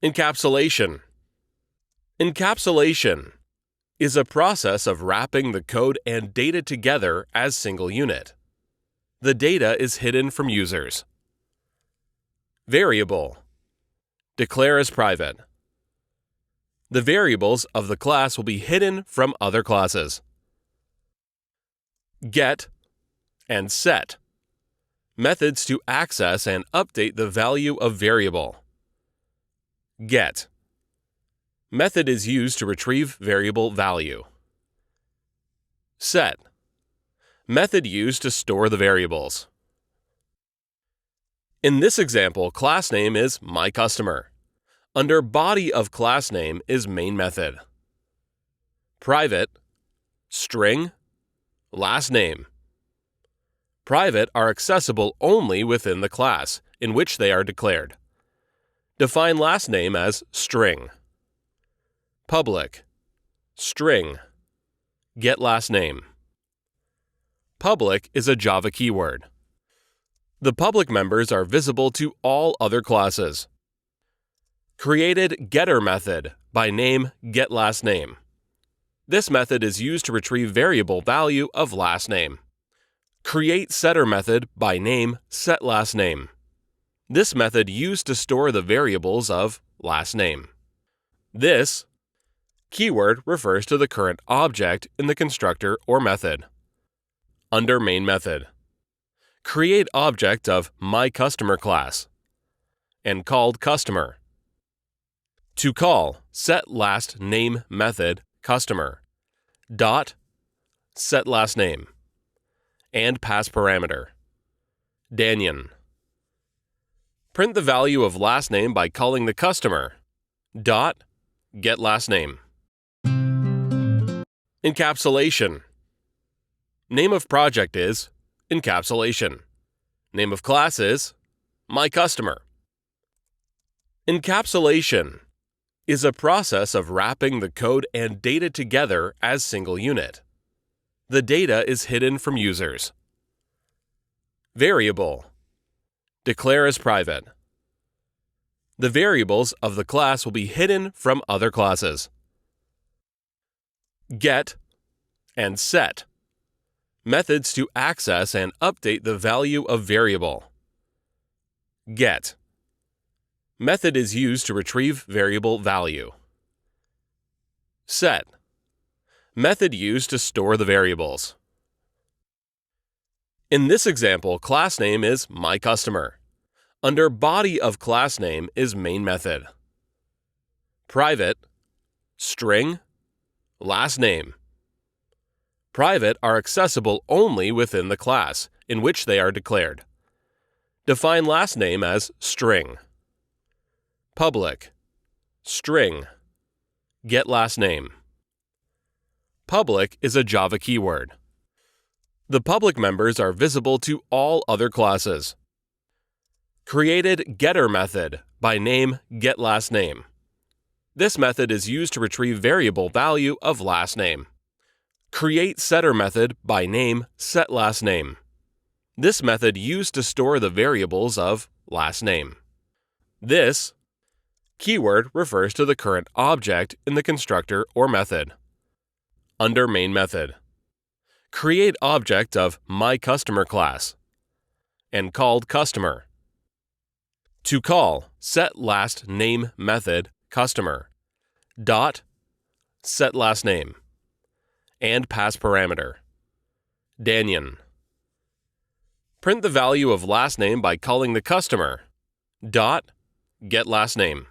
Encapsulation. Encapsulation is a process of wrapping the code and data together as single unit. The data is hidden from users. Variable. Declare as private. The variables of the class will be hidden from other classes. Get and set. Methods to access and update the value of variable. Get. Method is used to retrieve variable value. Set. Method used to store the variables. In this example, class name is myCustomer. Under body of class name is main method. Private, string, last name. Private are accessible only within the class in which they are declared. Define last name as string. Public, string, get last name. Public is a Java keyword. The public members are visible to all other classes. Created getter method by name getLastName. This method is used to retrieve variable value of last name. Create setter method by name setLastName. This method used to store the variables of last name. This keyword refers to the current object in the constructor or method. Under main method. Create object of myCustomer class and called customer. To call setLastName method customer dot setLastName and pass parameter Danyan. Print the value of last name by calling the customer dot getLastName. Encapsulation. Name of project is Encapsulation. Name of class is myCustomer. Encapsulation is a process of wrapping the code and data together as single unit. The data is hidden from users. Variable. Declare as private. The variables of the class will be hidden from other classes. Get and set. Methods to access and update the value of variable. Get. Method is used to retrieve variable value. Set. Method used to store the variables. In this example, class name is myCustomer. Under body of class name is main method. Private, string, last name. Private are accessible only within the class in which they are declared. Define last name as string. Public, string, get last name. Public is a Java keyword. The public members are visible to all other classes. Created getter method by name getLastName. This method is used to retrieve variable value of last name. Create setter method by name setLastName. This method used to store the variables of last name. This keyword refers to the current object in the constructor or method. Under main method. Create object of myCustomer class and called customer. To call setLastName method customer dot setLastName and pass parameter Danyan. Print the value of last name by calling the customer dot getLastName.